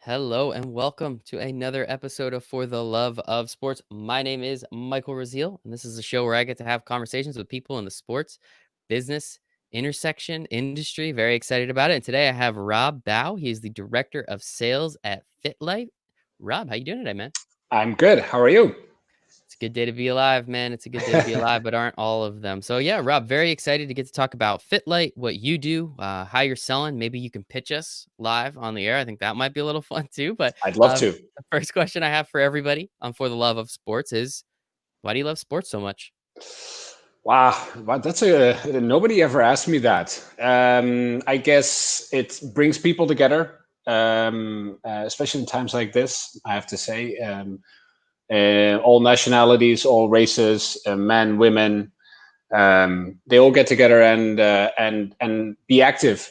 Hello and welcome to another episode of For the Love of Sports. My name is Michael Rasile, and this is a show where I get to have conversations with people in the sports, business, intersection, industry. Very excited about it. And today I have Rob Bouw. He is the director of sales at FITLIGHT. Rob, how you doing today, man? I'm good. How are you? It's a good day to be alive, man. It's a good day to be alive, but aren't all of them. So yeah, Rob, very excited to get to talk about FitLight, what you do, how you're selling. Maybe you can pitch us live on the air. I think that might be a little fun too. But I'd love to. the first question I have for everybody For the Love of Sports is, why do you love sports so much? Wow, that's nobody ever asked me that. I guess it brings people together, especially in times like this. I have to say, all nationalities, all races, men, women, they all get together and be active.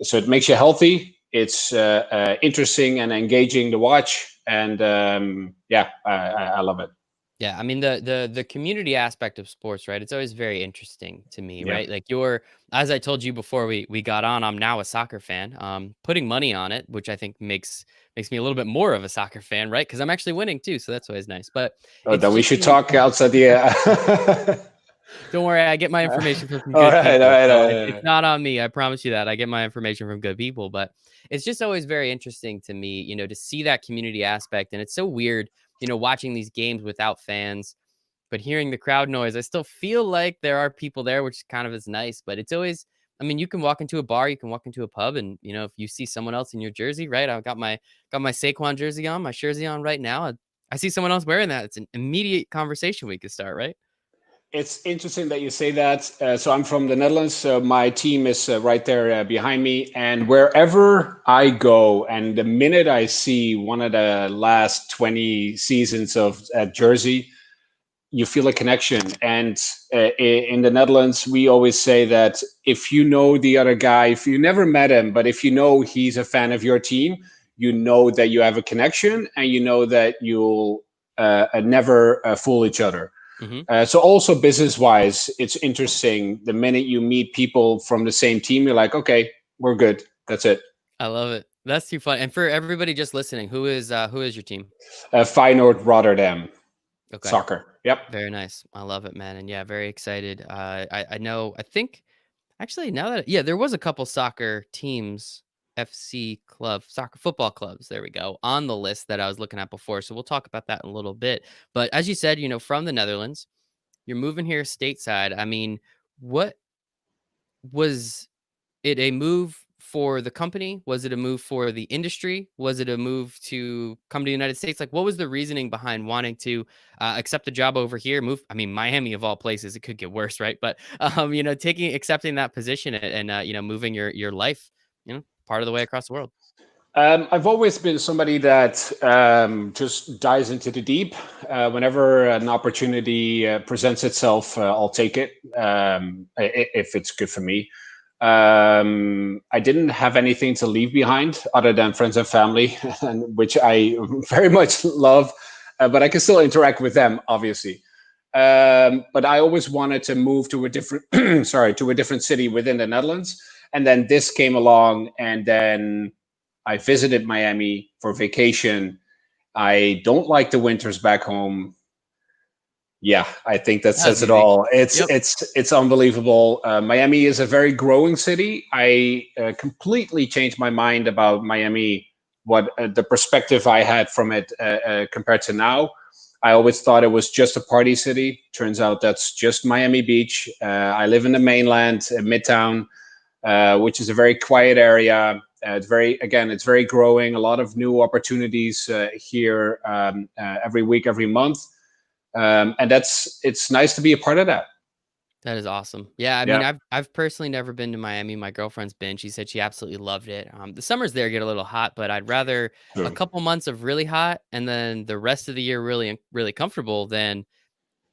So it makes you healthy. It's interesting and engaging to watch, and I love it. Yeah, I mean the community aspect of sports, right? It's always very interesting to me, Yeah. right? Like as I told you before we got on, I'm now a soccer fan. Putting money on it, which I think makes me a little bit more of a soccer fan, right? Because I'm actually winning too, so that's always nice. But Oh, it's then we just should talk outside the. don't worry, I get my information from some All good right, all people, right, so all it's right. not on me. I promise you that. I get my information from good people, but it's just always very interesting to me, to see that community aspect, and it's so weird, watching these games without fans. But hearing the crowd noise, I still feel like there are people there, which kind of is nice. But it's always, I mean, you can walk into a bar, you can walk into a pub, and if you see someone else in your jersey, right? I've got my Saquon jersey on, my jersey on right now. I see someone else wearing that. It's an immediate conversation we could start, right? It's interesting that you say that. So I'm from the Netherlands. So my team is right there behind me. And wherever I go, and the minute I see one of the last 20 seasons of Jersey, you feel a connection. And in the Netherlands, we always say that if you know the other guy, if you never met him, but if you know he's a fan of your team, you know that you have a connection, and you know that you'll never fool each other. Hmm. So also business wise, it's interesting. The minute you meet people from the same team, you're like, okay, we're good. That's it. I love it. That's too fun. And for everybody just listening, who is your team? Feyenoord Rotterdam Okay. soccer. Yep. Very nice. I love it, man. And yeah, very excited. I know, I think actually now that, yeah, there was a couple soccer teams, FC club, soccer football clubs, there we go, on the list that I was looking at before. So we'll talk about that in a little bit. But as you said, from the Netherlands, you're moving here stateside. I mean, what was it a move for the company? Was it a move for the industry? Was it a move to come to the United States? Like, what was the reasoning behind wanting to accept a job over here? Move, I mean, Miami of all places, it could get worse, right? But accepting that position and moving your life, part of the way across the world. I've always been somebody that just dives into the deep. Whenever an opportunity presents itself, I'll take it if it's good for me. I didn't have anything to leave behind other than friends and family, and which I very much love, but I can still interact with them, obviously. But I always wanted to move to a different, sorry, to a different city within the Netherlands, and then this came along, and then I visited Miami for vacation. I don't like the winters back home. Yeah, I think that That was says it easy. all. It's Yep. it's it's unbelievable. Miami is a very growing city. I completely changed my mind about Miami. What the perspective I had from it compared to now. I always thought it was just a party city. Turns out that's just Miami Beach. I live in the mainland, Midtown, which is a very quiet area. It's very growing. A lot of new opportunities here every week, every month, and it's nice to be a part of that. That is awesome. Yeah, I mean, Yeah, I've personally never been to Miami. My girlfriend's been. She said she absolutely loved it. The summers there get a little hot, but I'd rather a true. couple months of really hot and then the rest of the year really comfortable than,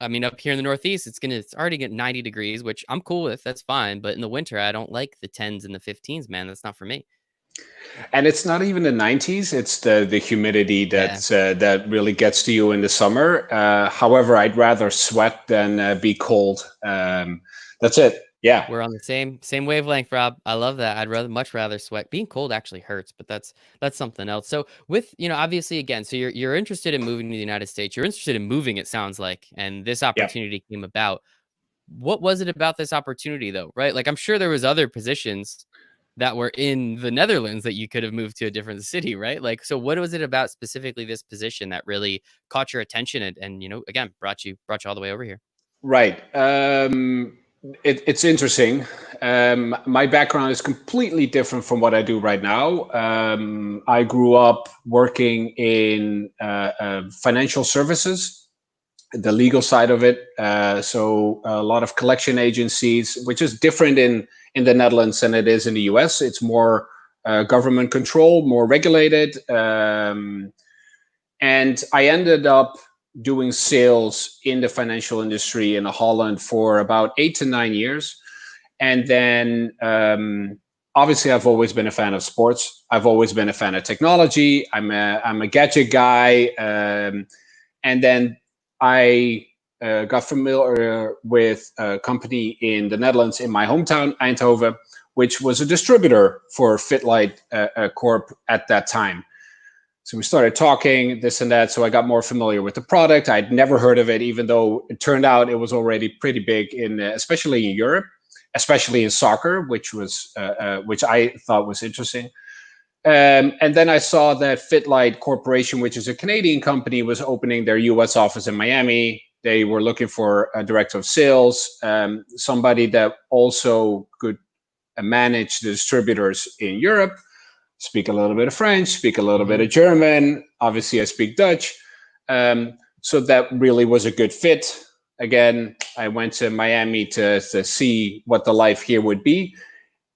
I mean, up here in the Northeast, it's already getting 90 degrees, which I'm cool with. That's fine. But in the winter, I don't like the 10s and the 15s, man. That's not for me. And it's not even the 90s. It's the humidity Yeah. that really gets to you in the summer. However, I'd rather sweat than be cold. That's it. Yeah. We're on the same wavelength, Rob. I love that. I'd much rather sweat. Being cold actually hurts, but that's something else. So with, obviously again, so you're interested in moving to the United States. You're interested in moving, it sounds like, and this Yeah. opportunity came about. What was it about this opportunity though, right? Like I'm sure there was other positions that were in the Netherlands that you could have moved to a different city, right? Like so what was it about specifically this position that really caught your attention and again, brought you all the way over here? Right. It's interesting. My background is completely different from what I do right now. I grew up working in financial services, the legal side of it. So a lot of collection agencies, which is different in the Netherlands than it is in the US. It's more government control, more regulated. And I ended up doing sales in the financial industry in Holland for about 8 to 9 years. And then obviously I've always been a fan of sports. I've always been a fan of technology. I'm a gadget guy. And then I got familiar with a company in the Netherlands in my hometown, Eindhoven, which was a distributor for FITLIGHT Corp at that time. So we started talking, this and that. So I got more familiar with the product. I'd never heard of it, even though it turned out it was already pretty big especially in Europe, especially in soccer, which I thought was interesting. And then I saw that FitLight Corporation, which is a Canadian company, was opening their US office in Miami. They were looking for a director of sales, somebody that also could manage the distributors in Europe, speak a little bit of French, speak a little bit of German. Obviously, I speak Dutch. So that really was a good fit. Again, I went to Miami to see what the life here would be.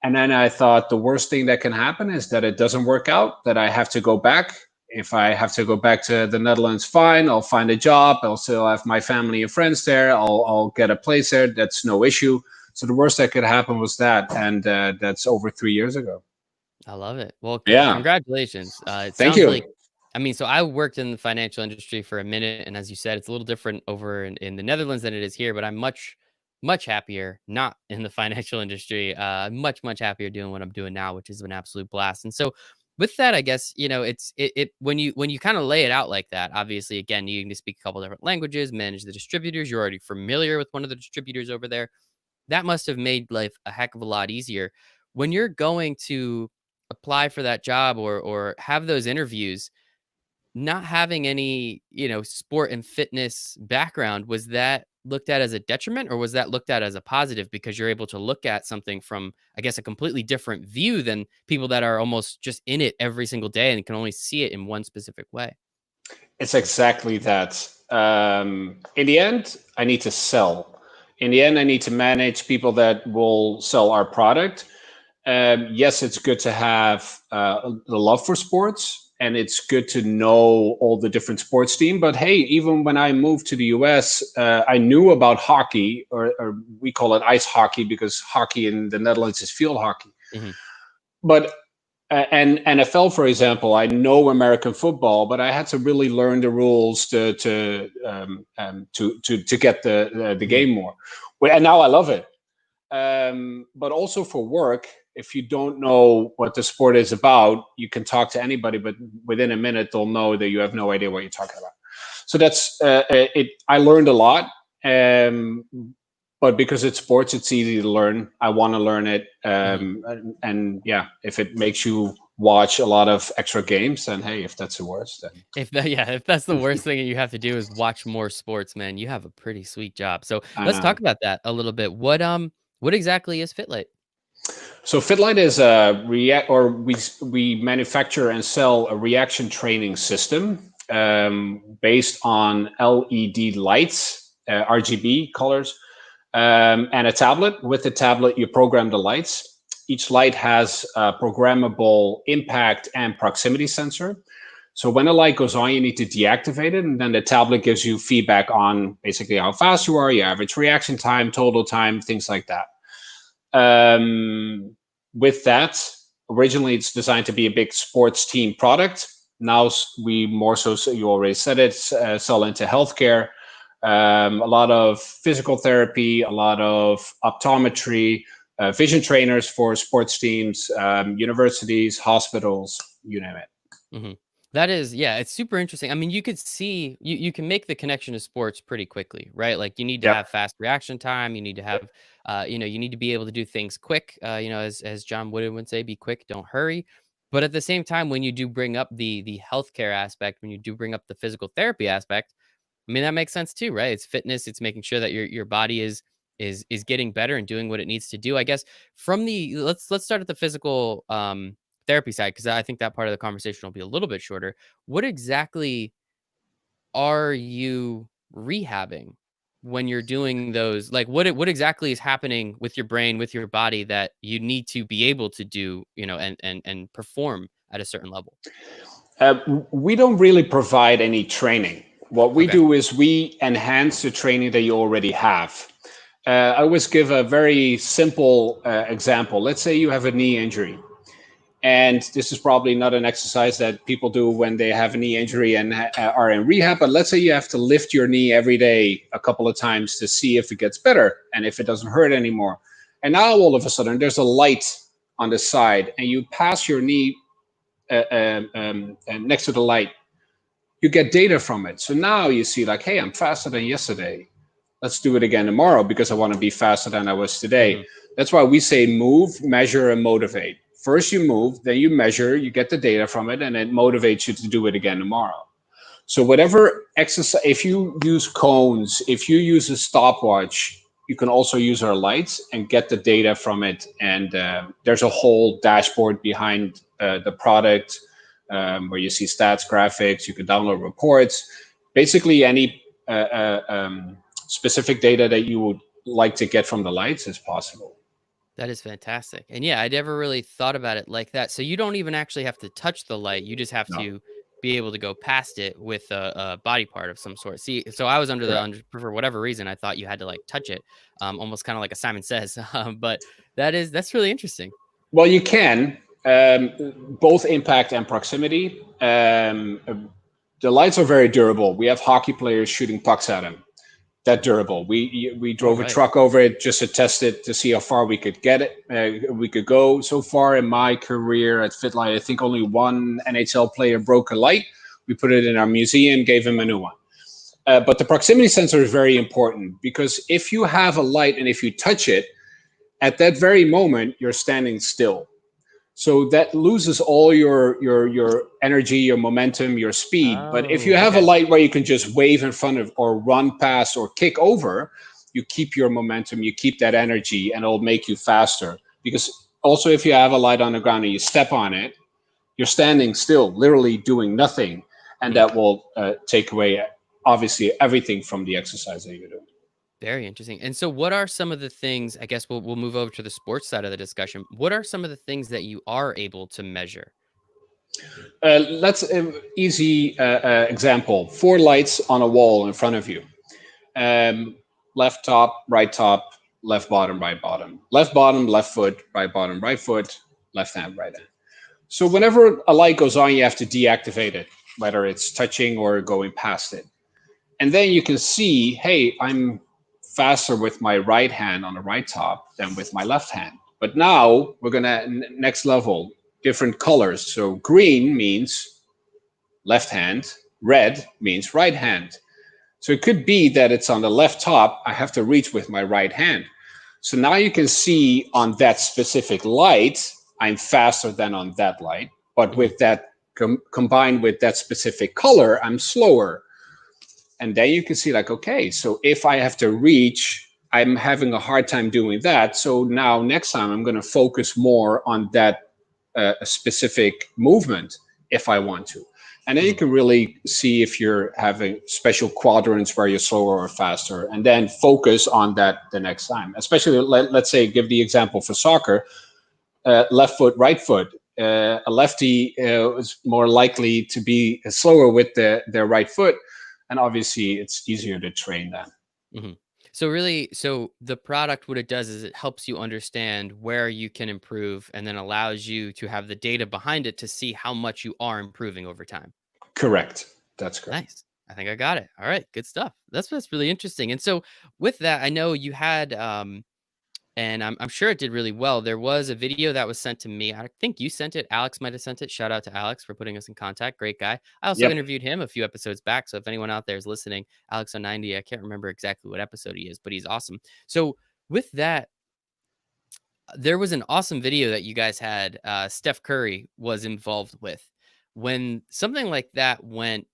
And then I thought the worst thing that can happen is that it doesn't work out, that I have to go back. If I have to go back to the Netherlands, fine, I'll find a job. I'll still have my family and friends there. I'll get a place there. That's no issue. So the worst that could happen was that. And that's over 3 years ago. I love it. Well, Yeah. congratulations. It Thank sounds like, you. I mean, so I worked in the financial industry for a minute, and as you said, it's a little different over in the Netherlands than it is here. But I'm much happier not in the financial industry. Much happier doing what I'm doing now, which is an absolute blast. And so, with that, I guess it when you kind of lay it out like that. Obviously, again, you need to speak a couple different languages, manage the distributors. You're already familiar with one of the distributors over there. That must have made life a heck of a lot easier when you're going to apply for that job or have those interviews. Not having any sport and fitness background, was that looked at as a detriment or was that looked at as a positive because you're able to look at something from, I guess, a completely different view than people that are almost just in it every single day and can only see it in one specific way? It's exactly that. In the end, I need to sell. In the end, I need to manage people that will sell our product. Yes, it's good to have the love for sports, and it's good to know all the different sports teams. But hey, even when I moved to the US, I knew about hockey, or we call it ice hockey because hockey in the Netherlands is field hockey. Hmm. But and NFL, for example, I know American football, but I had to really learn the rules to get the Hmm. game more. Well, and now I love it. But also for work, if you don't know what the sport is about, you can talk to anybody, but within a minute they'll know that you have no idea what you're talking about. So that's it. I learned a lot, um, but because it's sports, it's easy to learn. I want to learn it, Hmm. and yeah, if it makes you watch a lot of extra games, then hey, if that's the worst, then If that's the worst thing that you have to do is watch more sports, man, you have a pretty sweet job. So I let's know. talk about that a little bit. What exactly is FitLight? So FitLight is a react, or we manufacture and sell a reaction training system based on LED lights, RGB colors, and a tablet. With the tablet, you program the lights. Each light has a programmable impact and proximity sensor. So when a light goes on, you need to deactivate it, and then the tablet gives you feedback on basically how fast you are, your average reaction time, total time, things like that. With that, originally it's designed to be a big sports team product. Now we more so you already said it, sell into healthcare. a lot of physical therapy, a lot of optometry, vision trainers for sports teams, universities, hospitals, you name it. Mhm. That is, yeah, it's super interesting. I mean, you could see you can make the connection to sports pretty quickly, right? Like you need to Yep. have fast reaction time. You need to have, you need to be able to do things quick. As John Wooden would say, be quick, don't hurry. But at the same time, when you do bring up the healthcare aspect, when you do bring up the physical therapy aspect, I mean, that makes sense too, right? It's fitness. It's making sure that your body is getting better and doing what it needs to do. I guess from the let's start at the physical therapy side because I think that part of the conversation will be a little bit shorter. What exactly are you rehabbing when you're doing those? Like, what exactly is happening with your brain, with your body that you need to be able to do, and perform at a certain level? Uh, we don't really provide any training. What we Okay. do is we enhance the training that you already have. I always give a very simple example. Let's say you have a knee injury. And this is probably not an exercise that people do when they have a knee injury and are in rehab. But let's say you have to lift your knee every day a couple of times to see if it gets better and if it doesn't hurt anymore. And now all of a sudden there's a light on the side and you pass your knee next to the light. You get data from it. So now you see like, hey, I'm faster than yesterday. Let's do it again tomorrow because I want to be faster than I was today. Hmm. That's why we say move, measure, and motivate. First you move, then you measure, you get the data from it, and it motivates you to do it again tomorrow. So whatever exercise, if you use cones, if you use a stopwatch, you can also use our lights and get the data from it. And there's a whole dashboard behind the product where you see stats, graphics. You can download reports. Basically, any specific data that you would like to get from the lights is possible. That is fantastic. And yeah, I never really thought about it like that. So you don't even actually have to touch the light. You just have No, to be able to go past it with a body part of some sort. See, so I was correct. for whatever reason, I thought you had to like touch it, almost kind of like a Simon Says. But that's really interesting. Well, you can um, both impact and proximity. The lights are very durable. We have hockey players shooting pucks at them. That durable. We All drove a right. truck over it just to test it to see how far we could get it. We could go. So far in my career at FITLIGHT, I think only one NHL player broke a light. We put it in our museum, gave him a new one. But the proximity sensor is very important because if you have a light and if you touch it, at that very moment you're standing still. So that loses all your energy, your momentum, your speed. But if you Oh, have a okay. light where you can just wave in front of or run past or kick over, you keep your momentum, you keep that energy, and it'll make you faster. Because also, if you have a light on the ground and you step on it, you're standing still, literally doing nothing, and Mhm. that will take away obviously everything from the exercise that you're doing. Very interesting. And so, what are some of the things? I guess we'll move over to the sports side of the discussion. What are some of the things that you are able to measure? Let's easy example: four lights on a wall in front of you. Um, left top, right top, left bottom, right bottom, left bottom, left foot, right foot, left hand, right hand. So whenever a light goes on, you have to deactivate it, whether it's touching or going past it. And then you can see, hey, I'm faster with my right hand on the right top than with my left hand. But now we're gonna next level, different colors. So green means left hand, red means right hand. So it could be that it's on the left top. I have to reach with my right hand. So now you can see on that specific light, I'm faster than on that light. But Mhm. with that combined with that specific color, I'm slower. And then you can see like, okay, so if I have to reach, I'm having a hard time doing that. So now next time I'm going to focus more on that specific movement if I want to. And then you Mhm. can really see if you're having special quadrants where you're slower or faster, and then focus on that the next time. Especially, let's say, give the example for soccer: left foot, right foot. A lefty is more likely to be slower with their right foot, and obviously, it's easier to train that. Mhm. So really, so the product, what it does is it helps you understand where you can improve, and then allows you to have the data behind it to see how much you are improving over time. Correct. That's correct. Nice. I think I got it. All right, good stuff. That's really interesting. And so with that, I know you had and I'm sure it did really well. There was a video that was sent to me. I think you sent it. Alex might have sent it. Shout out to Alex for putting us in contact. Great guy. I also Yep. interviewed him a few episodes back. So if anyone out there is listening, Alex on 90, I can't remember exactly what episode he is, but he's awesome. So with that, there was an awesome video that you guys had. Steph Curry was involved with. When something like that went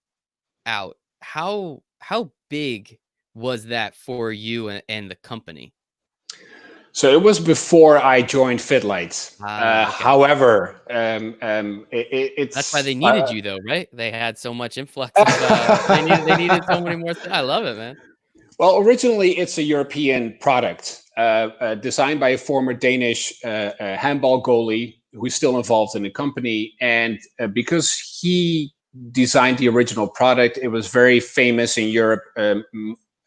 out, how big was that for you and the company? So it was before I joined FITLIGHT. Ah, okay. However, That's why it's they needed you though, right? They had so much influx of, they needed so many more I love it, man. well, originally it's a European product designed by a former Danish handball goalie who's still involved in the company, and because he designed the original product, it was very famous in Europe,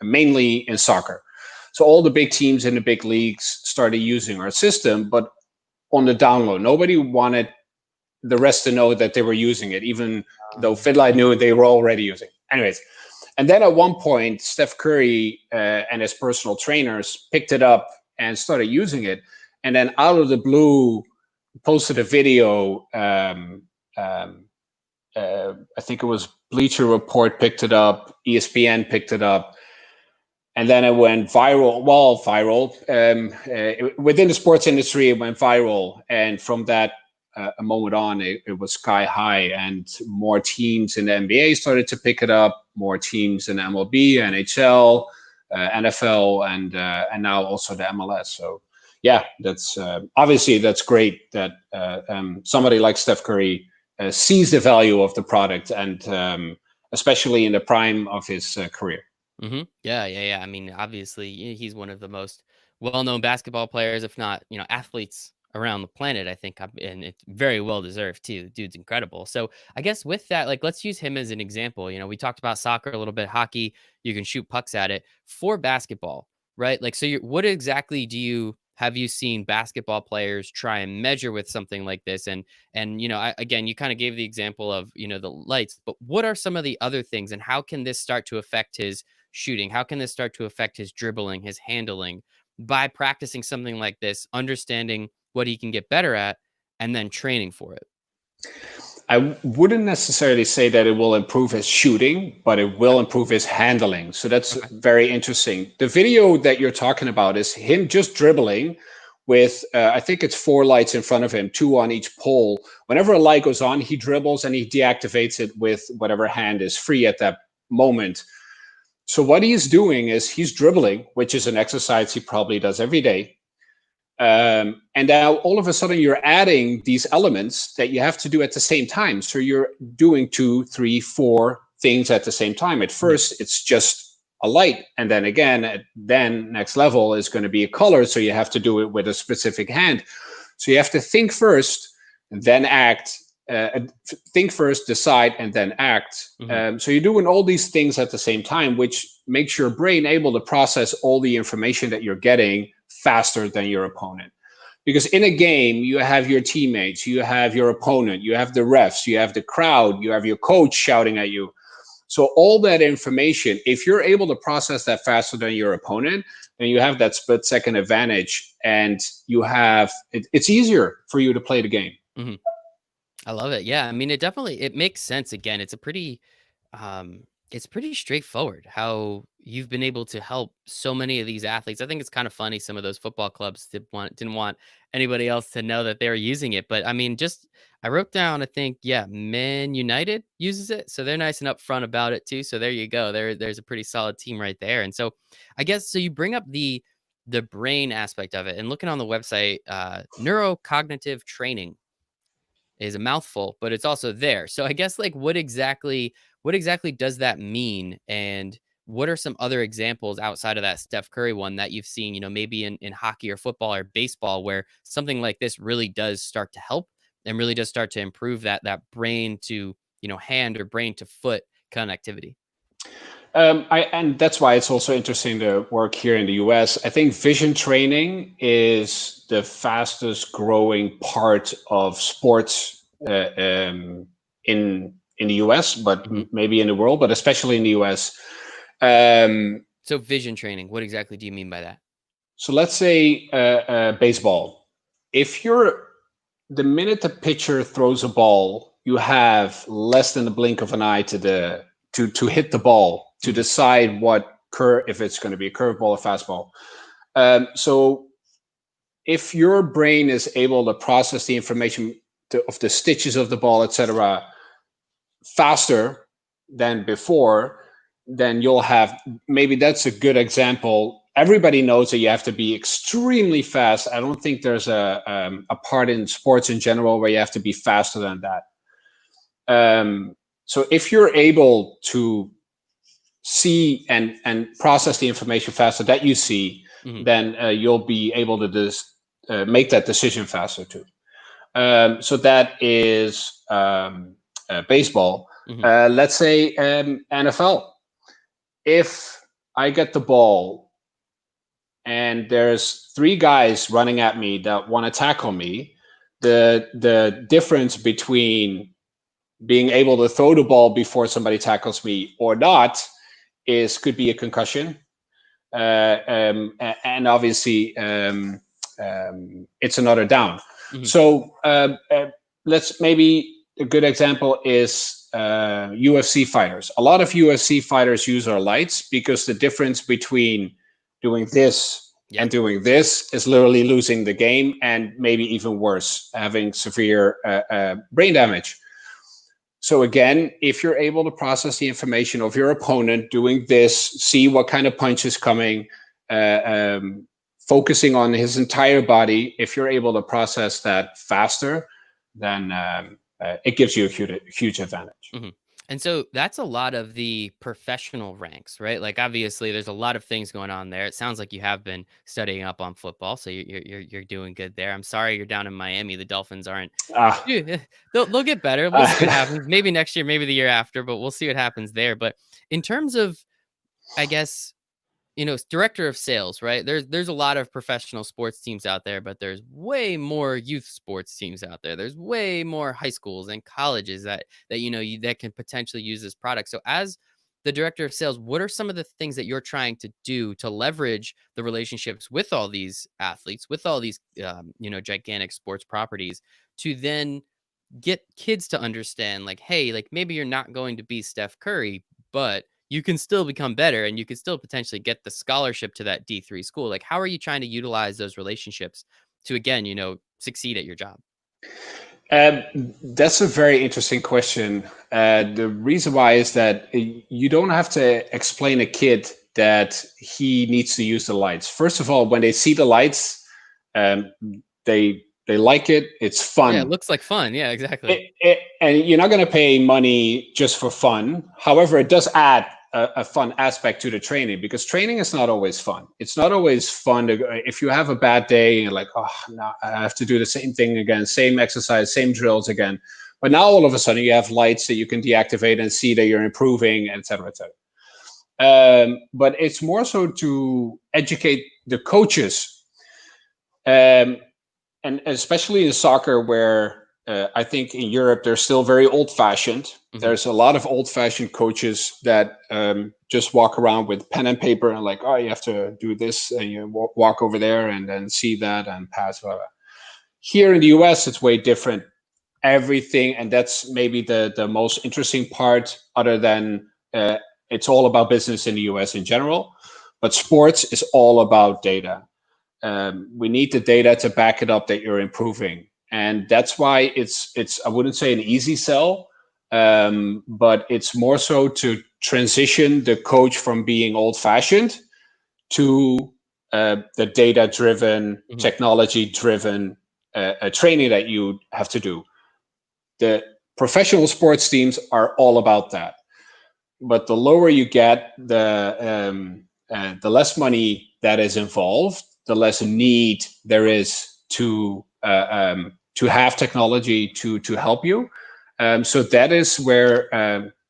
mainly in soccer. So all the big teams in the big leagues started using our system, but on the download, nobody wanted the rest to know that they were using it, even though FitLight knew they were already using it. Anyways, and then at one point, Steph Curry and his personal trainers picked it up and started using it. And then out of the blue, posted a video. I think it was Bleacher Report picked it up, ESPN picked it up, and then it went viral. Well, viral within the sports industry, it went viral, and from that a moment on, it was sky high, and more teams in the NBA started to pick it up. More teams in MLB, NHL, NFL, and now also the MLS. So yeah, that's obviously that's great that somebody like Steph Curry sees the value of the product, and especially in the prime of his career. Yeah, yeah, yeah. I mean, obviously, he's one of the most well-known basketball players, if not, athletes around the planet. I think, and it's very well deserved too. The dude's incredible. So, I guess with that, like, let's use him as an example. We talked about soccer a little bit, hockey. You can shoot pucks at it. For basketball, right? Like, so, what exactly have you seen basketball players try and measure with something like this? And again, you kind of gave the example of the lights, but what are some of the other things, and how can this start to affect his shooting? How can this start to affect his dribbling, his handling by practicing something like this, understanding what he can get better at, and then training for it? I wouldn't necessarily say that it will improve his shooting, but it will improve his handling. So that's Okay. very interesting. The video that you're talking about is him just dribbling with, I think it's 4 lights in front of him, 2 on each pole. Whenever a light goes on, he dribbles and he deactivates it with whatever hand is free at that moment. So what he's doing is he's dribbling, which is an exercise he probably does every day. And now all of a sudden you're adding these elements that you have to do at the same time. So you're doing 2, 3, 4 things at the same time. At Mhm. first, it's just a light. And then again, then next level is going to be a color. So you have to do it with a specific hand. So you have to think first, then act. Think first, decide, and then act. Mhm. So you're doing all these things at the same time, which makes your brain able to process all the information that you're getting faster than your opponent. Because in a game, you have your teammates, you have your opponent, you have the refs, you have the crowd, you have your coach shouting at you. So all that information, if you're able to process that faster than your opponent, then you have that split second advantage, and it's easier for you to play the game. Mhm. I love it. Yeah, I mean, it makes sense. Again, it's pretty straightforward how you've been able to help so many of these athletes. I think it's kind of funny some of those football clubs didn't want anybody else to know that they were using it. But I mean, just I wrote down, I think, yeah, Man United uses it, so they're nice and upfront about it too. So there you go. There's a pretty solid team right there. And so I guess so you bring up the brain aspect of it, and looking on the website, neurocognitive training is a mouthful, but it's also there. So I guess, like, what exactly does that mean? And what are some other examples outside of that Steph Curry one that you've seen, maybe in hockey or football or baseball, where something like this really does start to help and really does start to improve that brain to, hand or brain to foot connectivity? And that's why it's also interesting to work here in the US. I think vision training is the fastest growing part of sports in in the US, but Mhm. maybe in the world, but especially in the US. So vision training, what exactly do you mean by that? So let's say baseball. If you're the minute the pitcher throws a ball, you have less than the blink of an eye to hit the ball to Mhm. decide if it's going to be a curveball or fastball. So if your brain is able to process the information of the stitches of the ball, etc., faster than before, then you'll have, maybe that's a good example. Everybody knows that you have to be extremely fast. I don't think there's a part in sports in general where you have to be faster than that. So if you're able to see and process the information faster that you see, Mhm. then you'll be able to make that decision faster too. So that is baseball. Mhm. Let's say NFL. If I get the ball and there's three guys running at me that want to tackle me, the difference between being able to throw the ball before somebody tackles me or not could be a concussion, and obviously it's another down. Mhm. So let's maybe a good example is UFC fighters. A lot of UFC fighters use our lights because the difference between doing this Yep. and doing this is literally losing the game, and maybe even worse, having severe brain damage. So again, if you're able to process the information of your opponent doing this, see what kind of punch is coming, uh, um, focusing on his entire body, if you're able to process that faster, then it gives you a huge advantage. Mhm. And so that's a lot of the professional ranks, right? Like obviously there's a lot of things going on there. It sounds like you have been studying up on football, so you're doing good there. I'm sorry you're down in Miami. The Dolphins aren't. Ah, Yeah, they'll get better. We'll see what happens. Maybe next year, maybe the year after, but we'll see what happens there. But in terms of, I guess, director of sales, right? There's a lot of professional sports teams out there, but there's way more youth sports teams out there. There's way more high schools and colleges that can potentially use this product. So as the director of sales, what are some of the things that you're trying to do to leverage the relationships with all these athletes, with all these gigantic sports properties, to then get kids to understand, like, hey, like maybe you're not going to be Steph Curry, but you can still become better and you can still potentially get the scholarship to that D3 school. Like, how are you trying to utilize those relationships to, again, succeed at your job? Um, that's a very interesting question. The reason why is that you don't have to explain a kid that he needs to use the lights. First of all, when they see the lights, um, they like it. It's Yeah, it fun. looks like fun. Yeah, exactly. And you're not going to pay money just for fun. However, it does add a fun aspect to the training, because training is not always fun. It's not always fun if you have a bad day and you're like, oh, now I have to do the same thing again, same exercise, same drills again. But now all of a sudden you have lights that you can deactivate and see that you're improving, et cetera, et cetera. But it's more so to educate the coaches. Um, and especially in soccer, where I think in Europe they're still very old-fashioned. Hmm. There's a lot of old-fashioned coaches that just walk around with pen and paper and like, oh, you have to do this, and you walk over there and then see that and pass. Blah, blah. Here in the US, it's way different. Everything, and that's maybe the most interesting part, other than it's all about business in the US in general, but sports is all about data. We need the data to back it up that you're improving, and that's why it's I wouldn't say an easy sell, but it's more so to transition the coach from being old fashioned to the data driven, Hmm. technology driven training that you have to do. The professional sports teams are all about that, but the lower you get, the less money that is involved, the less need there is to have technology to help you. So that is where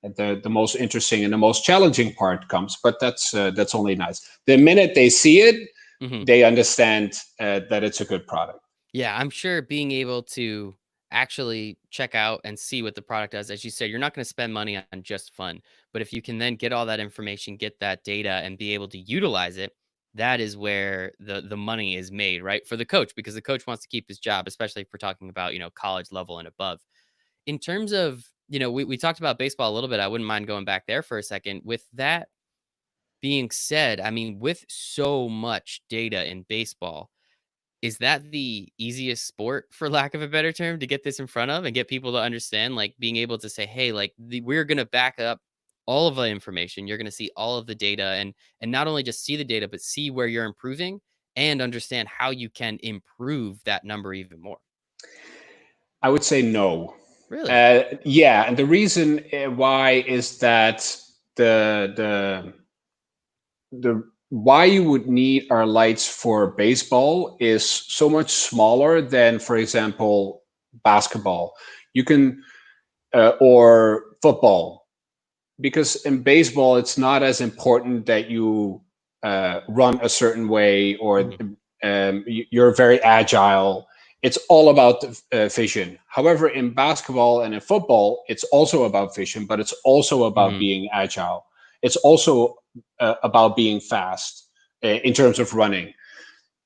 the most interesting and the most challenging part comes. But that's only nice. The minute they see it, Hmm. they understand that it's a good product. Yeah, I'm sure being able to actually check out and see what the product does. As you said, you're not going to spend money on just fun, but if you can then get all that information, get that data, and be able to utilize it, that is where the money is made, right? For the coach, because the coach wants to keep his job, especially if we're talking about, college level and above. In terms of, we talked about baseball a little bit. I wouldn't mind going back there for a second. With that being said, I mean, with so much data in baseball, is that the easiest sport, for lack of a better term, to get this in front of and get people to understand? Like being able to say, hey, like we're going to back up all of the information. You're going to see all of the data, and not only just see the data, but see where you're improving and understand how you can improve that number even more. I would say no. Really? Yeah, and the reason why is that the the why you would need our lights for baseball is so much smaller than, for example, basketball. You can or football, because in baseball it's not as important that you run a certain way, or Mhm. you're very agile. It's all about the vision. However, in basketball and in football, it's also about vision, but it's also about Mhm. being agile. It's also about being fast in terms of running.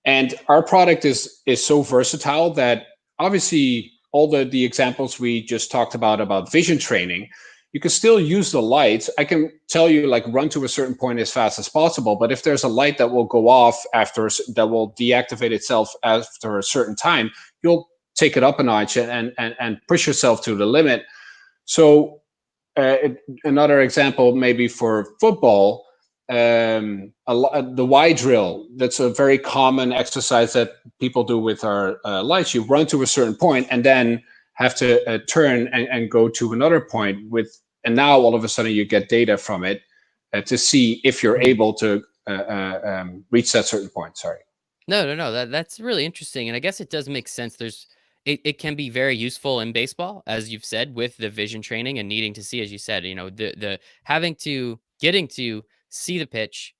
And our product is so versatile that, obviously, all the examples we just talked about vision training, you can still use the lights. I can tell you, like, run to a certain point as fast as possible, but if there's a light that will go off after, that will deactivate itself after a certain time, you'll take it up a notch and push yourself to the limit. So another example, maybe for football, the Y drill. That's a very common exercise that people do with our lights. You run to a certain point and then have to turn and go to another point with, and now all of a sudden you get data from it to see if you're Mhm. able to reach that certain point. Sorry. No, no, no. That's really interesting, and I guess it does make sense. It can be very useful in baseball, as you've said, with the vision training and needing to see, as you said, the having to getting to see the pitch,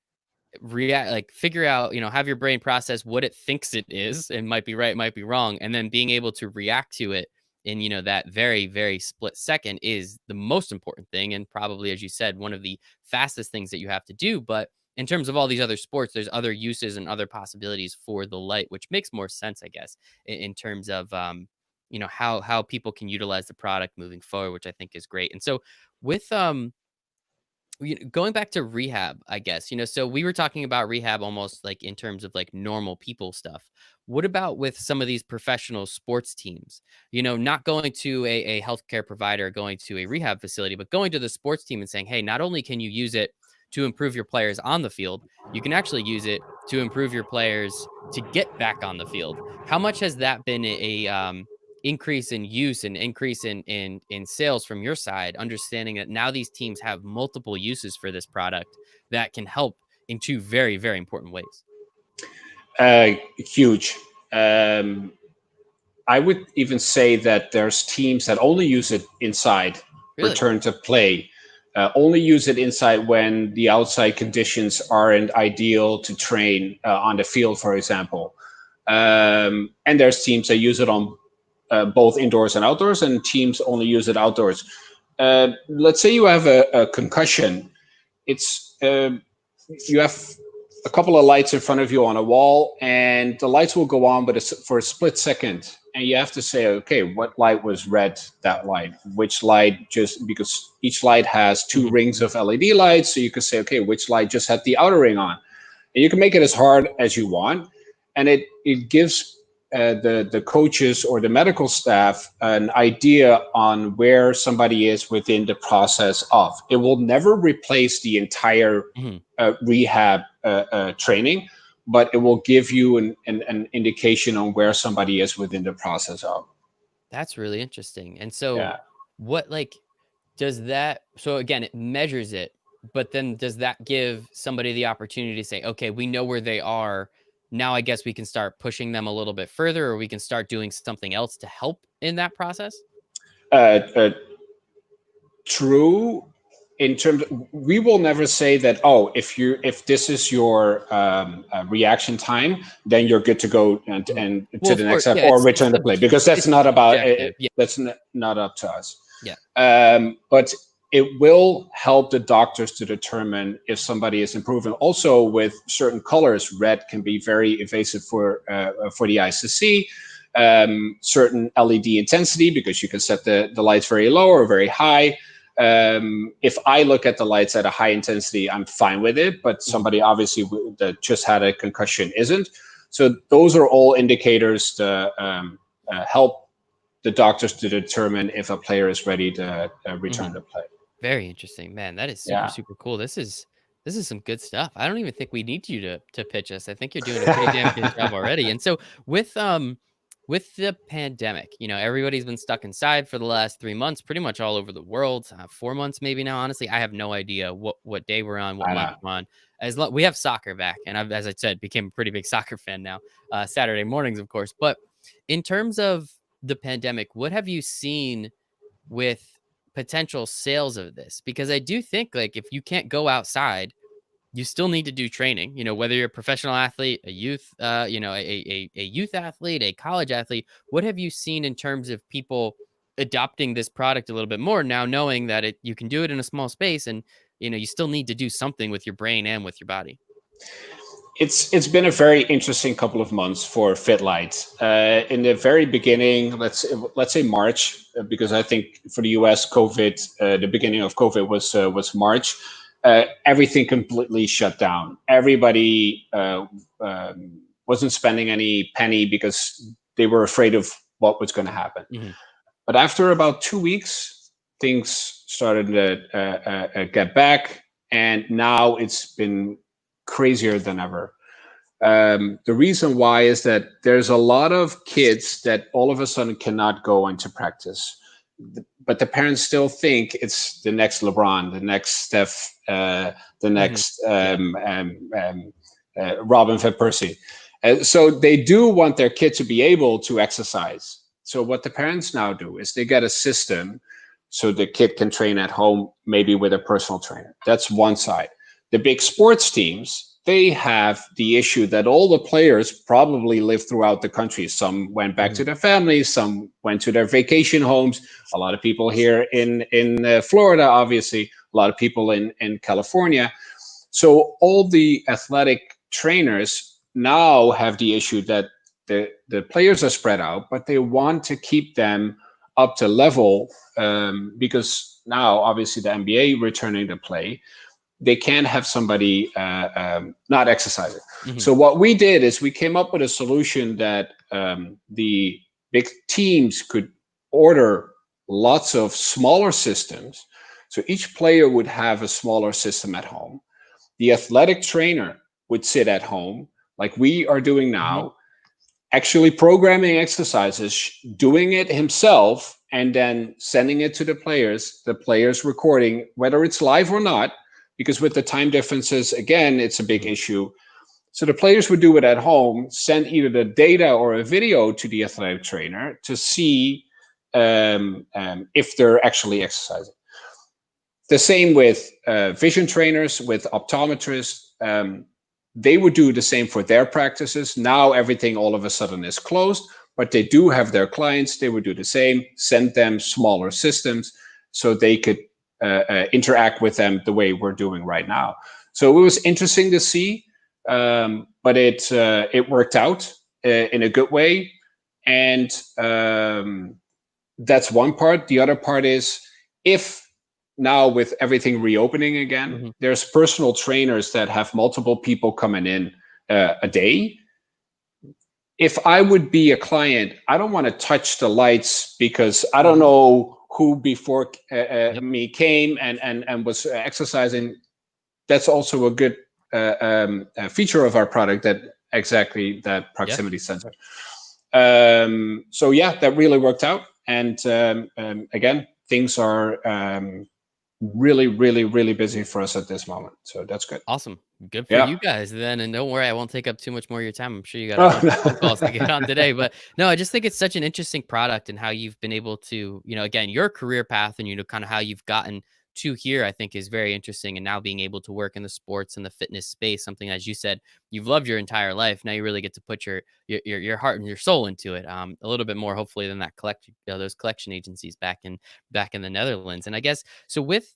react, like figure out, have your brain process what it thinks it is, and might be right, might be wrong, and then being able to react to it in, that very, very split second is the most important thing, and probably, as you said, one of the fastest things that you have to do. But in terms of all these other sports, there's other uses and other possibilities for the light, which makes more sense, I guess, in terms of how people can utilize the product moving forward, which I think is great. And so with going back to rehab, I guess, so we were talking about rehab almost like in terms of like normal people stuff. What about with some of these professional sports teams? Not going to a healthcare provider, going to a rehab facility, but going to the sports team and saying, hey, not only can you use it to improve your players on the field, you can actually use it to improve your players to get back on the field. How much has that been increase in use and increase in sales from your side, understanding that now these teams have multiple uses for this product that can help in two very, very important ways? Huge. Um, I would even say that there's teams that only use it inside, Really? return to play, only use it inside when the outside conditions aren't ideal to train on the field, for example. And there's teams that use it on both indoors and outdoors, and teams only use it outdoors. Let's say you have a concussion. It's you have a couple of lights in front of you on a wall, and the lights will go on, but it's for a split second, and you have to say, okay, what light was red? That light, which light? Just because each light has two Hmm. rings of LED lights, so you can say, okay, which light just had the outer ring on, and you can make it as hard as you want, and it gives the coaches or the medical staff an idea on where somebody is within the process of. It will never replace the entire Hmm. rehab training, but it will give you an indication on where somebody is within the process of. That's really interesting. And so, Yeah. what like does that? So again, it measures it, but then does that give somebody the opportunity to say, okay, we know where they are. Now, I guess we can start pushing them a little bit further, or we can start doing something else to help in that process. Uh, uh, True. in terms we will never say that, oh, if this is your reaction time, then you're good to go Mhm. and Well, to of the course, next step yeah, or return the play, because that's it's not about subjective. Yeah, that's not up to us. yeah. But it will help the doctors to determine if somebody is improving. Also, with certain colors, red can be very invasive for the eyes to see. Certain LED intensity, because you can set the lights very low or very high. If I look at the lights at a high intensity, I'm fine with it, but Mhm, somebody obviously that just had a concussion isn't. So those are all indicators to help the doctors to determine if a player is ready to return mhm. to play. Very interesting, man. That is super, Yeah. super cool. This is some good stuff. I don't even think we need you to pitch us. I think you're doing a pretty damn good job already. And so with the pandemic, everybody's been stuck inside for the last 3 months, pretty much all over the world. 4 months maybe now. Honestly, I have no idea what day we're on, what I month know. we're on. We have soccer back, and as I said, became a pretty big soccer fan now. Saturday mornings, of course. But in terms of the pandemic, what have you seen with potential sales of this? Because I do think, like, if you can't go outside, you still need to do training, whether you're a professional athlete, a youth, a youth athlete, a college athlete. What have you seen in terms of people adopting this product a little bit more now, knowing that you can do it in a small space, and you still need to do something with your brain and with your body? It's been a very interesting couple of months for FitLight. In the very beginning, let's say March, because I think for the US, COVID, the beginning of COVID was March. Everything completely shut down. Everybody wasn't spending any penny because they were afraid of what was going to happen. Hmm. But after about 2 weeks, things started to get back, and now it's been crazier than ever. The reason why is that there's a lot of kids that all of a sudden cannot go into practice, but the parents still think it's the next LeBron, the next Steph, the Hmm. next Yeah. Robin van Persie. So they do want their kid to be able to exercise. So what the parents now do is they get a system so the kid can train at home, maybe with a personal trainer. That's one side. The big sports teams, they have the issue that all the players probably live throughout the country. Some went back Hmm. to their families, some went to their vacation homes. A lot of people here in Florida, obviously, a lot of people in California. So all the athletic trainers now have the issue that the players are spread out, but they want to keep them up to level, because now obviously the NBA returning to play, they can't have somebody not exercising. Hmm. So what we did is we came up with a solution that the big teams could order lots of smaller systems. So each player would have a smaller system at home. The athletic trainer would sit at home, like we are doing Hmm. now, actually programming exercises, doing it himself, and then sending it to the players recording, whether it's live or not, because with the time differences, again, it's a big Hmm. issue. So the players would do it at home, send either the data or a video to the athletic trainer to see if they're actually exercising. The same with vision trainers, with optometrists. They would do the same for their practices. Now everything all of a sudden is closed, but they do have their clients. They would do the same, send them smaller systems so they could interact with them the way we're doing right now. So it was interesting to see, but it worked out in a good way, and that's one part. The other part is, if now with everything reopening again, Hmm. there's personal trainers that have multiple people coming in a day. If I would be a client, I don't want to touch the lights because I don't Hmm. know who before Yep. me came and was exercising. That's also a good feature of our product, that exactly that Yeah. proximity sensor. So yeah, that really worked out. And again, things are really, really, really busy for us at this moment. So that's good. Awesome. Good for Yeah. you guys then, and don't worry, I won't take up too much more of your time. I'm sure you got a Oh, bunch of phone calls to get on today, but no, I just think it's such an interesting product and how you've been able to, again, your career path and kind of how you've gotten to here, I think, is very interesting. And now being able to work in the sports and the fitness space, something, as you said, you've loved your entire life. Now you really get to put your heart and your soul into it, a little bit more, hopefully, than that those collection agencies back in the Netherlands. And I guess so with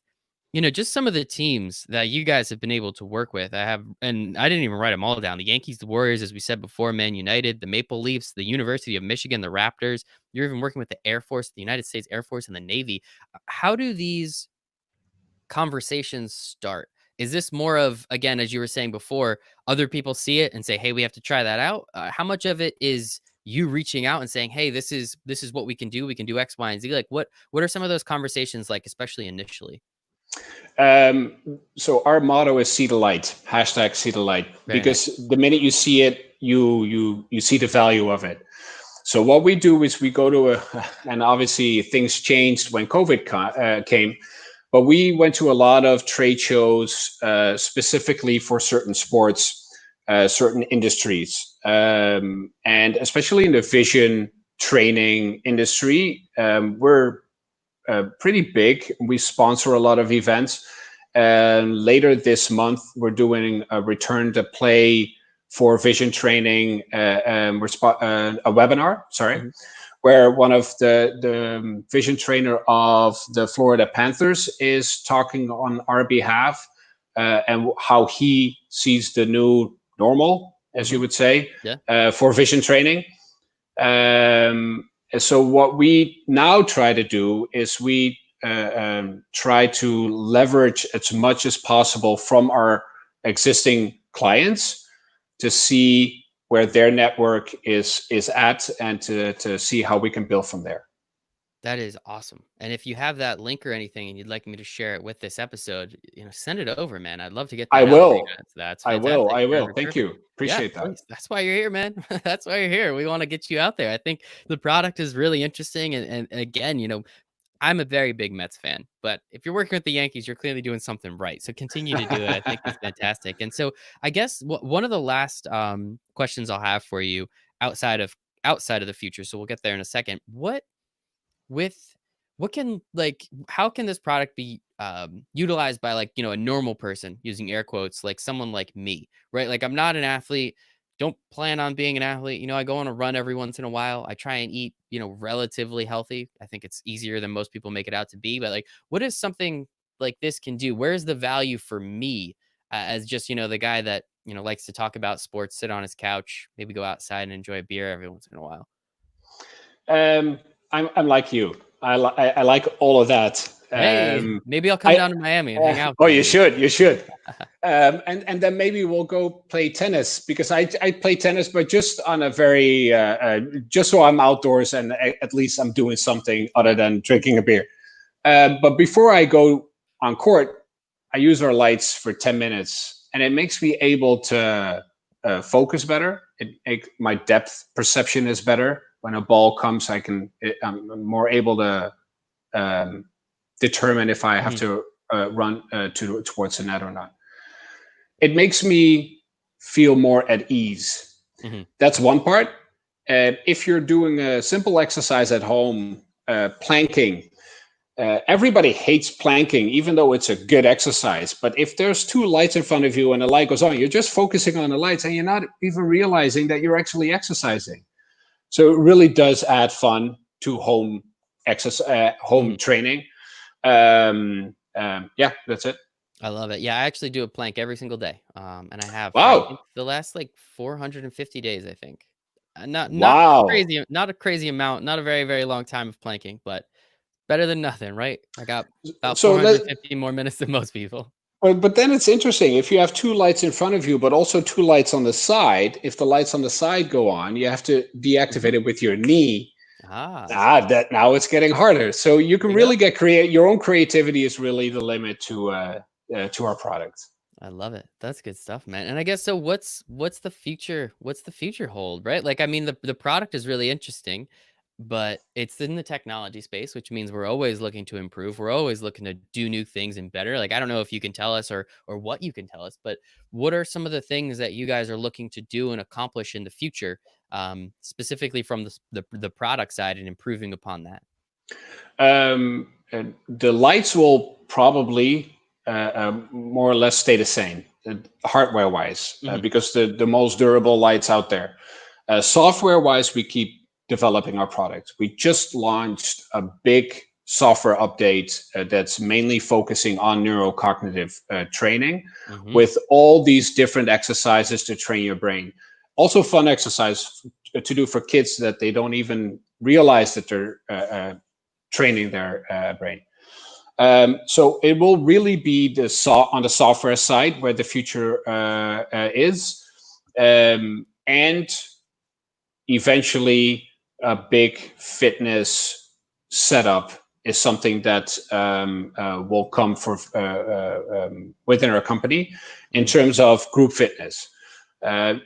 just some of the teams that you guys have been able to work with. And I didn't even write them all down. The Yankees, the Warriors, as we said before, Man United, the Maple Leafs, the University of Michigan, the Raptors. You're even working with the Air Force, the United States Air Force, and the Navy. How do these conversations start? Is this more of, again, as you were saying before, other people see it and say, "Hey, we have to try that out"? How much of it is you reaching out and saying, "Hey, this is what we can do. We can do X, Y, and Z"? Like, what are some of those conversations like, especially initially? So our motto is "See the light." Hashtag "See the light," Very nice. because the minute you see it, you see the value of it. So what we do is we go to and obviously things changed when COVID came, but we went to a lot of trade shows specifically for certain sports, certain industries, and especially in the vision training industry, we're pretty big. We sponsor a lot of events. And later this month, we're doing a return to play for vision training, a webinar, sorry, Mhm. where one of the vision trainer of the Florida Panthers is talking on our behalf, and how he sees the new normal, as you Mhm. would say, Yeah. for vision training. So what we now try to do is we try to leverage as much as possible from our existing clients to see where their network is at, and to see how we can build from there. That is awesome. And if you have that link or anything and you'd like me to share it with this episode, send it over, man. I'd love to get I that out there. will. That's I will. fantastic. I will. Perfect. Thank Perfect. you. Yeah, Appreciate that. please. That's why you're here, man. That's why you're here. We want to get you out there. I think the product is really interesting. And again, I'm a very big Mets fan, but if you're working with the Yankees, you're clearly doing something right. So continue to do it. I think it's fantastic. And so I guess one of the last questions I'll have for you outside of outside of the future. So we'll get there in a second. With what can like how can this product be utilized by, like, a normal person, using air quotes, like someone like me, right? Like, I'm not an athlete, don't plan on being an athlete. I go on a run every once in a while. I try and eat, relatively healthy. I think it's easier than most people make it out to be. But like, what is something like this can do? Where's the value for me, as just, the guy that, likes to talk about sports, sit on his couch, maybe go outside and enjoy a beer every once in a while? um, I'm like you. I like all of that. Hey, maybe I'll come I down to Miami and hang out Oh, with you you. should. You should. And then maybe we'll go play tennis, because I play tennis, but just on a very just so I'm outdoors, and at least I'm doing something other Yeah. than drinking a beer. But before I go on court, I use our lights for 10 minutes, and it makes me able to focus better. My depth perception is better. When a ball comes, I'm more able to um, determine if I have Mhm, to run towards the net or not. It makes me feel more at ease. mhm. That's one part. If you're doing a simple exercise at home, planking, everybody hates planking, even though it's a good exercise. But if there's two lights in front of you and the light goes on, you're just focusing on the lights and you're not even realizing that you're actually exercising. So it really does add fun to home exercise, home Mhm. training. Yeah, that's it. I love it. Yeah, I actually do a plank every single day, and I have for, I Wow. think, the last, like, 450 days, I think. Not Wow. crazy, not a crazy amount, not a very, very long time of planking, but better than nothing, right? I got about So let 450 more minutes than most people. but then it's interesting. If you have two lights in front of you, but also two lights on the side, if the lights on the side go on, you have to deactivate Mhm. it with your knee. Ah, That now it's getting harder. So you can there you really go. get create your own creativity is really the limit to our product. I love it. That's good stuff, man. And I guess so what's the future hold, right? Like, I mean, the product is really interesting, but it's in the technology space, which means we're always looking to improve. We're always looking to do new things and better. Like, I don't know if you can tell us, or what you can tell us, but what are some of the things that you guys are looking to do and accomplish in the future, specifically from the product side, and improving upon that? And the lights will probably more or less stay the same, hardware wise, Mhm. because the most durable lights out there. Software wise, we keep developing our product. We just launched a big software update that's mainly focusing on neurocognitive training, Mhm. with all these different exercises to train your brain. Also, fun exercise to do for kids that they don't even realize that they're training their brain. So it will really be on the software side where the future is, and eventually a big fitness setup is something that will come for within our company in Mhm. terms of group fitness.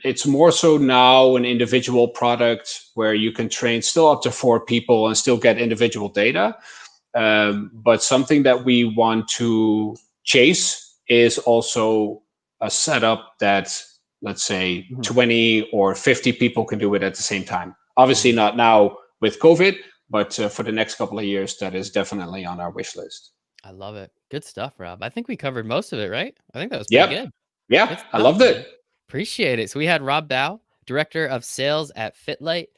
It's more so now an individual product where you can train still up to 4 people and still get individual data. But something that we want to chase is also a setup that, let's say, Mhm. 20 or 50 people can do it at the same time. Obviously, Mhm. not now with COVID, but for the next couple of years, that is definitely on our wish list. I love it. Good stuff, Rob. I think we covered most of it, right? I think that was pretty Yep. good. Yeah, Good I stuff, loved man. it. Appreciate it. So we had Rob Bouw, Director of Sales at FITLIGHT.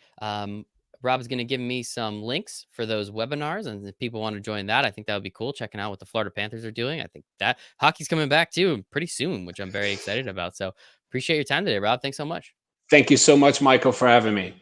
Rob's going to give me some links for those webinars, and if people want to join that, I think that would be cool. Checking out what the Florida Panthers are doing. I think that hockey's coming back too pretty soon, which I'm very excited about. So appreciate your time today, Rob. Thanks so much. Thank you so much, Michael, for having me.